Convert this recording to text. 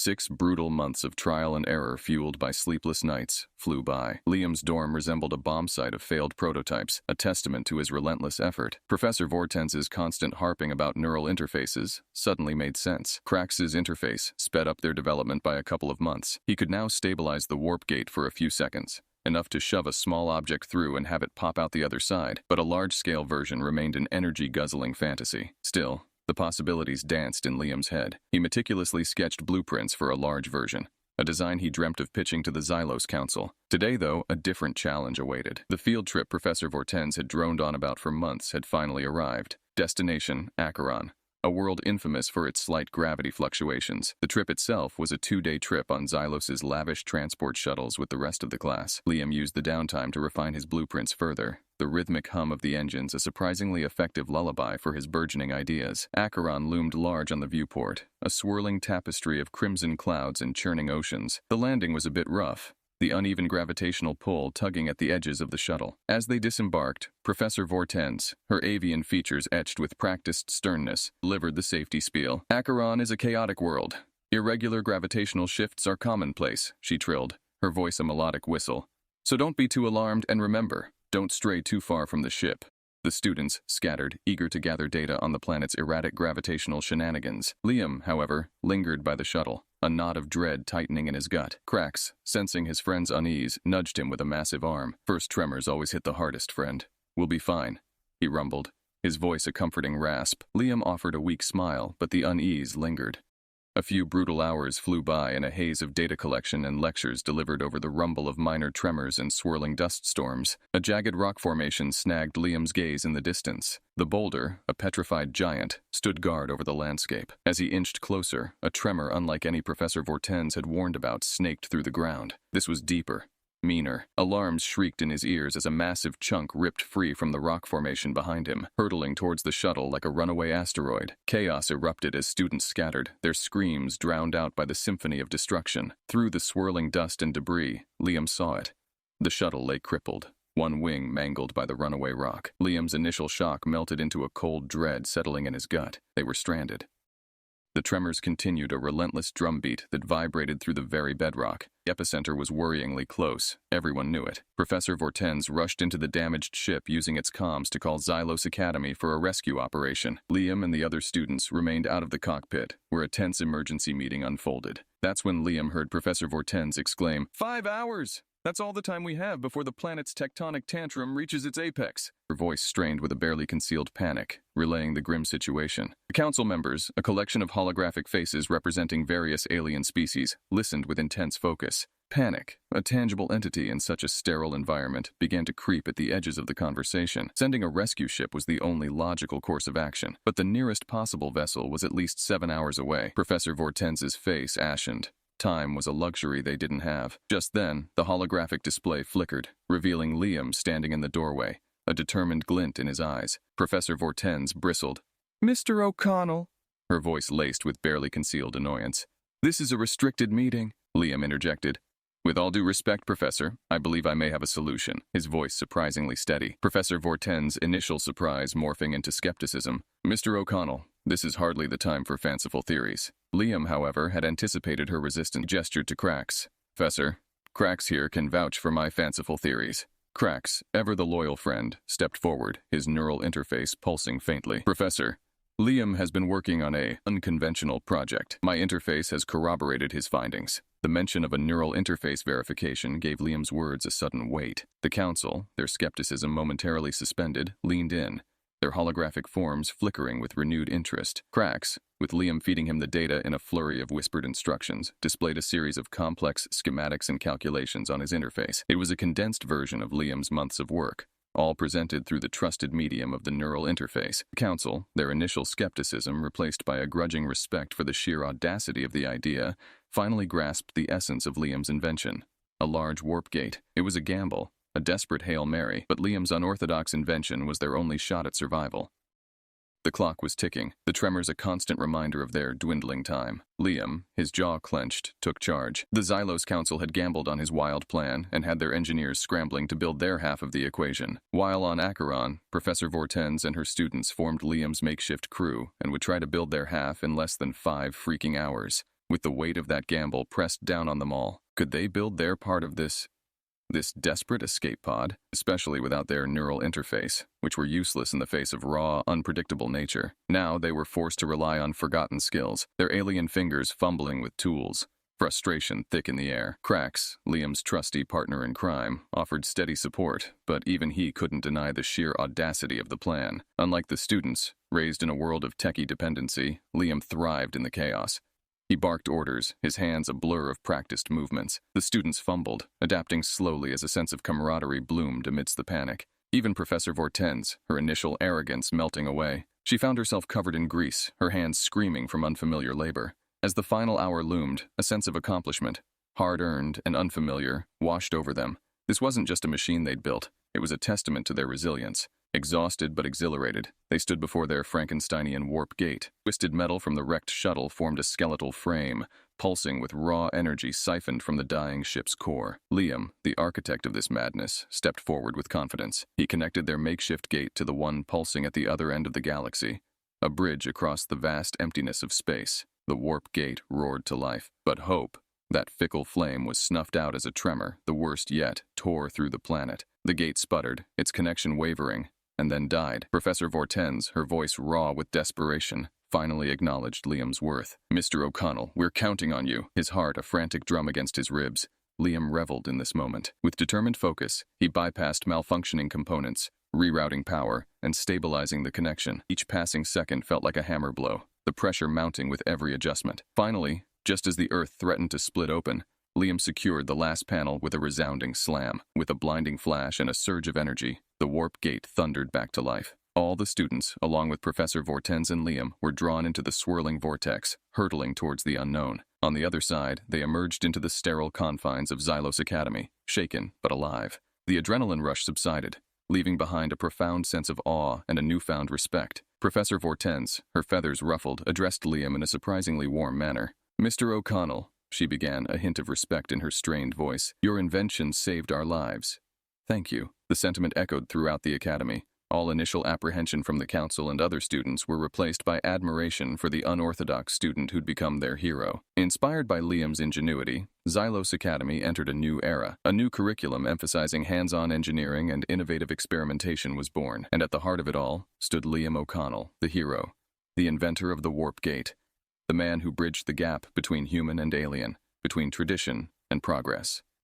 6 brutal months of trial and error fueled by sleepless nights flew by. Liam's dorm resembled a bomb site of failed prototypes, a testament to his relentless effort. Professor Vortenz's constant harping about neural interfaces suddenly made sense. Kraxx's interface sped up their development by a couple of months. He could now stabilize the warp gate for a few seconds, enough to shove a small object through and have it pop out the other side, but a large-scale version remained an energy-guzzling fantasy. Still, the possibilities danced in Liam's head. He meticulously sketched blueprints for a large version, a design he dreamt of pitching to the Xylos Council. Today, though, a different challenge awaited. The field trip Professor Vortenz had droned on about for months had finally arrived. Destination, Acheron, a world infamous for its slight gravity fluctuations. The trip itself was a 2-day trip on Xylos's lavish transport shuttles with the rest of the class. Liam used the downtime to refine his blueprints further, the rhythmic hum of the engines a surprisingly effective lullaby for his burgeoning ideas. Acheron loomed large on the viewport, a swirling tapestry of crimson clouds and churning oceans. The landing was a bit rough, the uneven gravitational pull tugging at the edges of the shuttle. As they disembarked, Professor Vortenz, her avian features etched with practiced sternness, delivered the safety spiel. Acheron is a chaotic world. Irregular gravitational shifts are commonplace, she trilled, her voice a melodic whistle. So don't be too alarmed, and remember, don't stray too far from the ship. The students scattered, eager to gather data on the planet's erratic gravitational shenanigans. Liam, however, lingered by the shuttle, a knot of dread tightening in his gut. Kraxx, sensing his friend's unease, nudged him with a massive arm. First tremors always hit the hardest, friend. We'll be fine, he rumbled, his voice a comforting rasp. Liam offered a weak smile, but the unease lingered. A few brutal hours flew by in a haze of data collection and lectures delivered over the rumble of minor tremors and swirling dust storms. A jagged rock formation snagged Liam's gaze in the distance. The boulder, a petrified giant, stood guard over the landscape. As he inched closer, a tremor unlike any Professor Vortenz had warned about snaked through the ground. This was deeper, meaner. Alarms shrieked in his ears as a massive chunk ripped free from the rock formation behind him, hurtling towards the shuttle like a runaway asteroid. Chaos erupted as students scattered, their screams drowned out by the symphony of destruction. Through the swirling dust and debris, Liam saw it. The shuttle lay crippled, one wing mangled by the runaway rock. Liam's initial shock melted into a cold dread settling in his gut. They were stranded. The tremors continued, a relentless drumbeat that vibrated through the very bedrock. The epicenter was worryingly close. Everyone knew it. Professor Vortenz rushed into the damaged ship using its comms to call Xylos Academy for a rescue operation. Liam and the other students remained out of the cockpit, where a tense emergency meeting unfolded. That's when Liam heard Professor Vortenz exclaim, 5 hours! That's all the time we have before the planet's tectonic tantrum reaches its apex. Her voice strained with a barely concealed panic, relaying the grim situation. The council members, a collection of holographic faces representing various alien species, listened with intense focus. Panic, a tangible entity in such a sterile environment, began to creep at the edges of the conversation. Sending a rescue ship was the only logical course of action, but the nearest possible vessel was at least 7 hours away. Professor Vortenz's face ashened. Time was a luxury they didn't have. Just then, the holographic display flickered, revealing Liam standing in the doorway, a determined glint in his eyes. Professor Vortenz bristled. Mr. O'Connell, her voice laced with barely concealed annoyance. This is a restricted meeting, Liam interjected. With all due respect, Professor, I believe I may have a solution, his voice surprisingly steady. Professor Vortenz's initial surprise morphing into skepticism. Mr. O'Connell, this is hardly the time for fanciful theories. Liam, however, had anticipated her resistant gesture to Kraxx. Professor, Kraxx here can vouch for my fanciful theories. Kraxx, ever the loyal friend, stepped forward, his neural interface pulsing faintly. Professor, Liam has been working on a unconventional project. My interface has corroborated his findings. The mention of a neural interface verification gave Liam's words a sudden weight. The council, their skepticism momentarily suspended, leaned in, their holographic forms flickering with renewed interest. Kraxx, with Liam feeding him the data in a flurry of whispered instructions, displayed a series of complex schematics and calculations on his interface. It was a condensed version of Liam's months of work, all presented through the trusted medium of the neural interface. The council, their initial skepticism replaced by a grudging respect for the sheer audacity of the idea, finally grasped the essence of Liam's invention. A large warp gate. It was a gamble, a desperate Hail Mary, but Liam's unorthodox invention was their only shot at survival. The clock was ticking, the tremors a constant reminder of their dwindling time. Liam, his jaw clenched, took charge. The Xylos Council had gambled on his wild plan and had their engineers scrambling to build their half of the equation. While on Acheron, Professor Vortenz and her students formed Liam's makeshift crew and would try to build their half in less than 5 freaking hours. with the weight of that gamble pressed down on them all. Could they build their part of this desperate escape pod, especially without their neural interface, which were useless in the face of raw, unpredictable nature? Now they were forced to rely on forgotten skills, their alien fingers fumbling with tools. Frustration thick in the air. Kraxx, Liam's trusty partner in crime, offered steady support, but even he couldn't deny the sheer audacity of the plan. Unlike the students, raised in a world of techie dependency, Liam thrived in the chaos. He barked orders, his hands a blur of practiced movements. The students fumbled, adapting slowly as a sense of camaraderie bloomed amidst the panic. Even Professor Vortenz, her initial arrogance melting away. She found herself covered in grease, her hands screaming from unfamiliar labor. As the final hour loomed, a sense of accomplishment, hard-earned and unfamiliar, washed over them. This wasn't just a machine they'd built. It was a testament to their resilience. Exhausted but exhilarated, they stood before their Frankensteinian warp gate. Twisted metal from the wrecked shuttle formed a skeletal frame, pulsing with raw energy siphoned from the dying ship's core. Liam, the architect of this madness, stepped forward with confidence. He connected their makeshift gate to the one pulsing at the other end of the galaxy, a bridge across the vast emptiness of space. The warp gate roared to life, but hope, that fickle flame, was snuffed out as a tremor, the worst yet, tore through the planet. The gate sputtered, its connection wavering, and then died. Professor Vortenz, her voice raw with desperation, finally acknowledged Liam's worth. "Mr. O'Connell, we're counting on you," his heart a frantic drum against his ribs. Liam reveled in this moment. With determined focus, he bypassed malfunctioning components, rerouting power, and stabilizing the connection. Each passing second felt like a hammer blow, the pressure mounting with every adjustment. Finally, just as the Earth threatened to split open, Liam secured the last panel with a resounding slam. With a blinding flash and a surge of energy, the warp gate thundered back to life. All the students, along with Professor Vortenz and Liam, were drawn into the swirling vortex, hurtling towards the unknown. On the other side, they emerged into the sterile confines of Xylos Academy, shaken but alive. The adrenaline rush subsided, leaving behind a profound sense of awe and a newfound respect. Professor Vortenz, her feathers ruffled, addressed Liam in a surprisingly warm manner. "Mr. O'Connell," she began, a hint of respect in her strained voice, "your invention saved our lives." "Thank you." The sentiment echoed throughout the academy. All initial apprehension from the council and other students were replaced by admiration for the unorthodox student who'd become their hero. Inspired by Liam's ingenuity, Xylos Academy entered a new era. A new curriculum emphasizing hands-on engineering and innovative experimentation was born, and at the heart of it all stood Liam O'Connell, the hero, the inventor of the warp gate, the man who bridged the gap between human and alien, between tradition and progress.